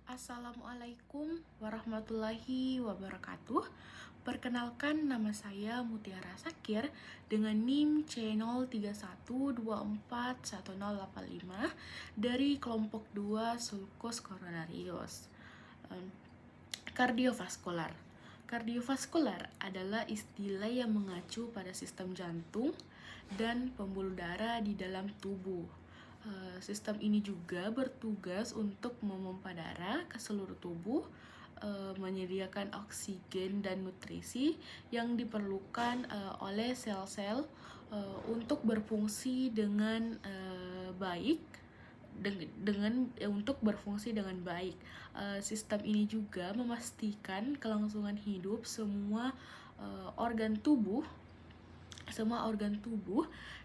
Assalamualaikum warahmatullahi wabarakatuh. Perkenalkan, nama saya Mutiara Sakir dengan NIM C031241085 dari kelompok 2 Sulcus Coronarius. Kardiovaskular. Kardiovaskular adalah istilah yang mengacu pada sistem jantung dan pembuluh darah di dalam tubuh. Sistem ini juga bertugas untuk memompa darah ke seluruh tubuh, menyediakan oksigen dan nutrisi yang diperlukan oleh sel-sel untuk berfungsi dengan baik. Untuk berfungsi dengan baik. Sistem ini juga memastikan kelangsungan hidup semua organ tubuh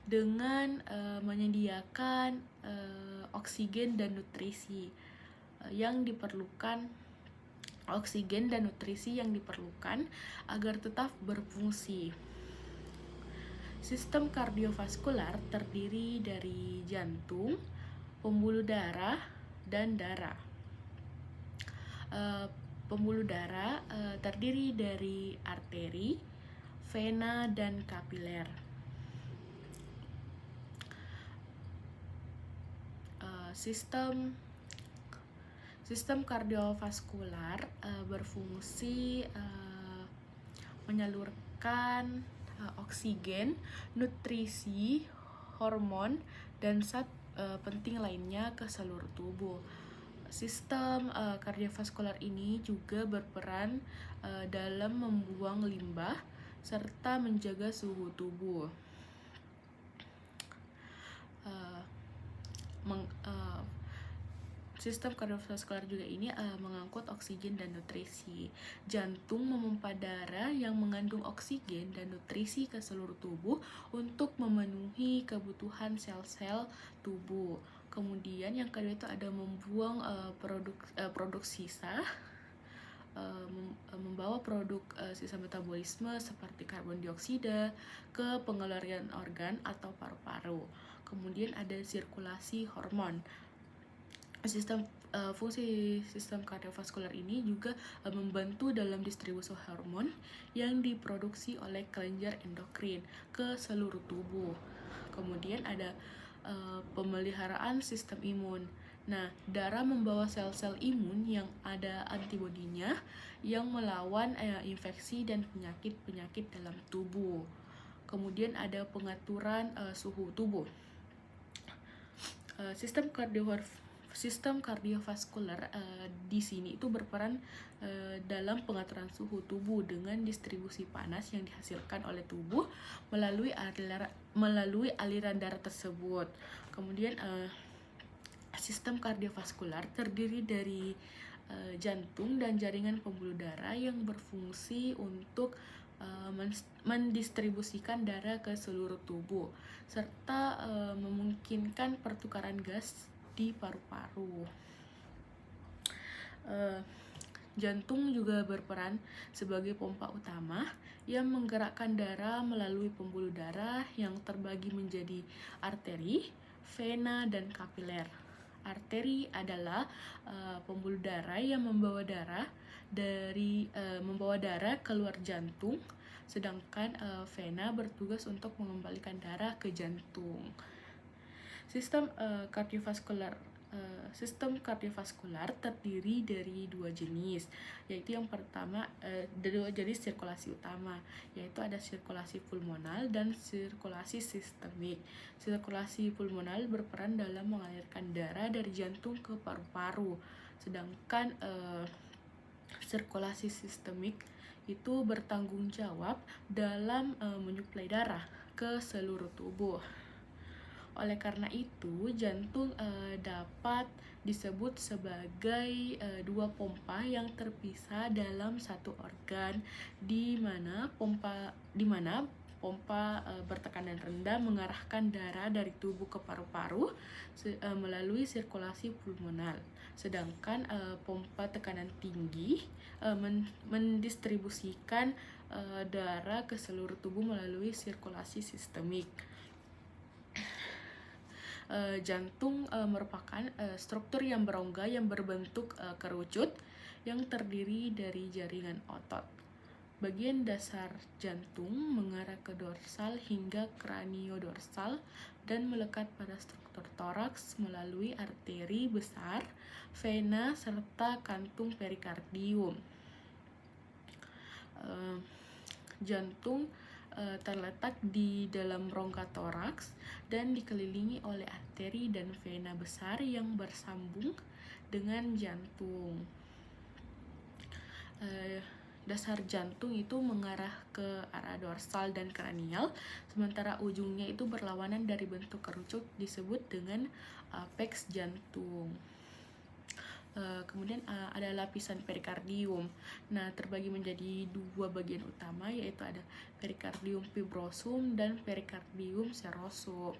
dengan menyediakan oksigen dan nutrisi yang diperlukan agar tetap berfungsi. Sistem kardiovaskular terdiri dari jantung, pembuluh darah, dan darah. Pembuluh darah terdiri dari arteri, vena, dan kapiler. Sistem kardiovaskular berfungsi menyalurkan oksigen, nutrisi, hormon, dan zat penting lainnya ke seluruh tubuh. Sistem kardiovaskular ini juga berperan dalam membuang limbah serta menjaga suhu tubuh. Sistem kardiovaskular juga ini mengangkut oksigen dan nutrisi. Jantung memompa darah yang mengandung oksigen dan nutrisi ke seluruh tubuh untuk memenuhi kebutuhan sel-sel tubuh. Kemudian yang kedua itu ada membuang produk sisa, membawa produk sisa metabolisme seperti karbon dioksida ke pengeluaran organ atau paru-paru. Kemudian ada sirkulasi hormon. Fungsi sistem kardiovaskular ini juga membantu dalam distribusi hormon yang diproduksi oleh kelenjar endokrin ke seluruh tubuh. Kemudian ada pemeliharaan sistem imun. Nah, darah membawa sel-sel imun yang ada antibodinya yang melawan infeksi dan penyakit-penyakit dalam tubuh. Kemudian ada pengaturan suhu tubuh. Sistem kardiovaskular di sini itu berperan dalam pengaturan suhu tubuh dengan distribusi panas yang dihasilkan oleh tubuh melalui aliran darah tersebut. Kemudian sistem kardiovaskular terdiri dari jantung dan jaringan pembuluh darah yang berfungsi untuk mendistribusikan darah ke seluruh tubuh serta memungkinkan pertukaran gas di paru-paru. Jantung juga berperan sebagai pompa utama yang menggerakkan darah melalui pembuluh darah yang terbagi menjadi arteri, vena, dan kapiler. Arteri adalah pembuluh darah yang membawa darah keluar jantung, sedangkan vena bertugas untuk mengembalikan darah ke jantung. Sistem kardiovaskular terdiri dari dua jenis, yaitu yang pertama dua jenis sirkulasi utama, yaitu ada sirkulasi pulmonal dan sirkulasi sistemik. Sirkulasi pulmonal berperan dalam mengalirkan darah dari jantung ke paru-paru, sedangkan sirkulasi sistemik itu bertanggung jawab dalam menyuplai darah ke seluruh tubuh. Oleh karena itu, jantung dapat disebut sebagai dua pompa yang terpisah dalam satu organ, di mana pompa bertekanan rendah mengarahkan darah dari tubuh ke paru-paru melalui sirkulasi pulmonal, sedangkan pompa tekanan tinggi mendistribusikan darah ke seluruh tubuh melalui sirkulasi sistemik. jantung merupakan struktur yang berongga yang berbentuk kerucut yang terdiri dari jaringan otot. Bagian dasar jantung mengarah ke dorsal hingga kraniodorsal dan melekat pada struktur toraks melalui arteri besar, vena, serta kantung perikardium. Jantung terletak di dalam rongga toraks dan dikelilingi oleh arteri dan vena besar yang bersambung dengan jantung. Dasar jantung itu mengarah ke arah dorsal dan kranial, sementara ujungnya itu berlawanan dari bentuk kerucut disebut dengan apex jantung. Kemudian ada lapisan perikardium. Nah, terbagi menjadi dua bagian utama, yaitu ada perikardium fibrosum dan perikardium serosum.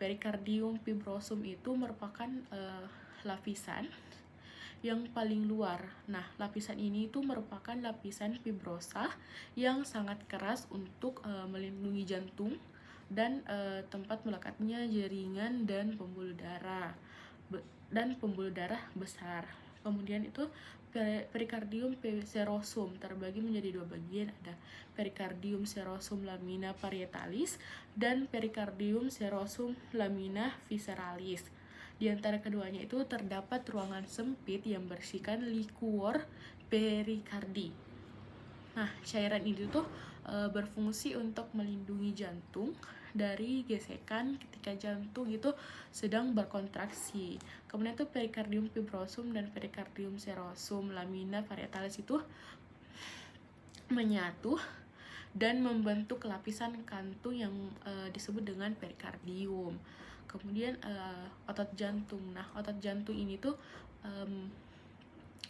Perikardium fibrosum itu merupakan lapisan yang paling luar. Nah, lapisan ini itu merupakan lapisan fibrosa yang sangat keras untuk melindungi jantung dan tempat melekatnya jaringan dan pembuluh darah besar. Kemudian itu perikardium serosum terbagi menjadi dua bagian, ada perikardium serosum lamina parietalis dan perikardium serosum lamina visceralis. Di antara keduanya itu terdapat ruangan sempit yang berisikan liquor perikardi. Nah, cairan itu tuh berfungsi untuk melindungi jantung dari gesekan ketika jantung itu sedang berkontraksi. Kemudian itu perikardium fibrosum dan perikardium serosum lamina parietalis itu menyatu dan membentuk lapisan kantung yang disebut dengan perikardium. Kemudian otot jantung. Nah, otot jantung ini tuh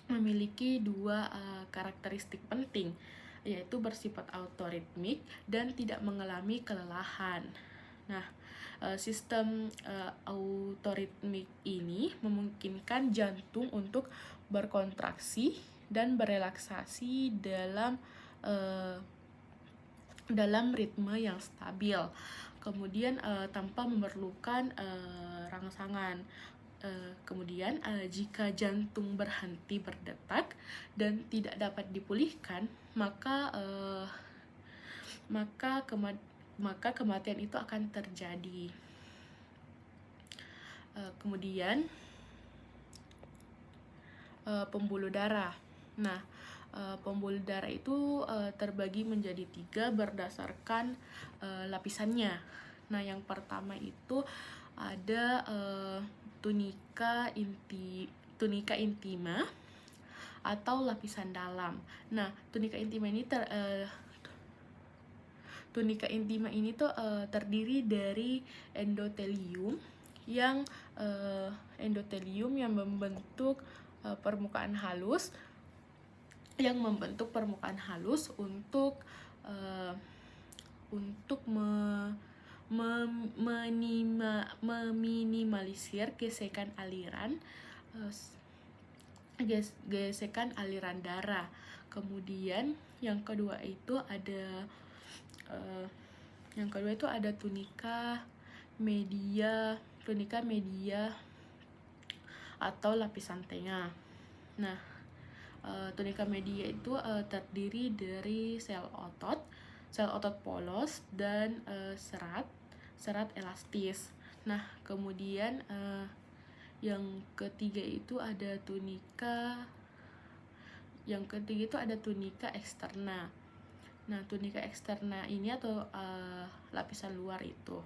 memiliki dua karakteristik penting, yaitu bersifat autoritmik dan tidak mengalami kelelahan. Nah, sistem autoritmik ini memungkinkan jantung untuk berkontraksi dan berelaksasi dalam ritme yang stabil. Kemudian tanpa memerlukan rangsangan. Kemudian jika jantung berhenti berdetak dan tidak dapat dipulihkan, maka kematian itu akan terjadi. Kemudian pembuluh darah. Nah, pembuluh darah itu terbagi menjadi 3 berdasarkan lapisannya. Nah, yang pertama itu ada tunika intima atau lapisan dalam. Nah, tunika intima ini terdiri dari endotelium yang membentuk permukaan halus untuk meminimalisir gesekan aliran darah. Kemudian yang kedua itu ada tunika media atau lapisan tengah. Nah, tunika media itu terdiri dari sel otot polos dan serat elastis. Nah, kemudian yang ketiga itu ada tunika eksterna. Nah, tunika eksterna ini atau lapisan luar itu.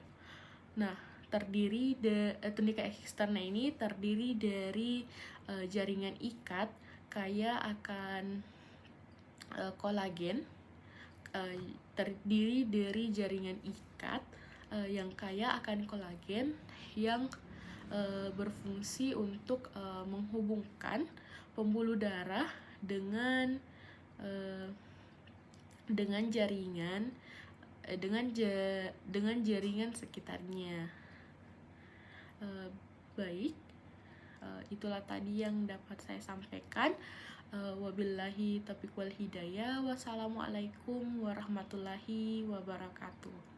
Nah, tunika eksterna ini terdiri dari jaringan ikat kaya akan kolagen, terdiri dari jaringan ikat yang kaya akan kolagen yang berfungsi untuk menghubungkan pembuluh darah dengan jaringan sekitarnya. Baik, itulah tadi yang dapat saya sampaikan. Wabillahi taufiq wal hidayah. Wassalamualaikum warahmatullahi wabarakatuh.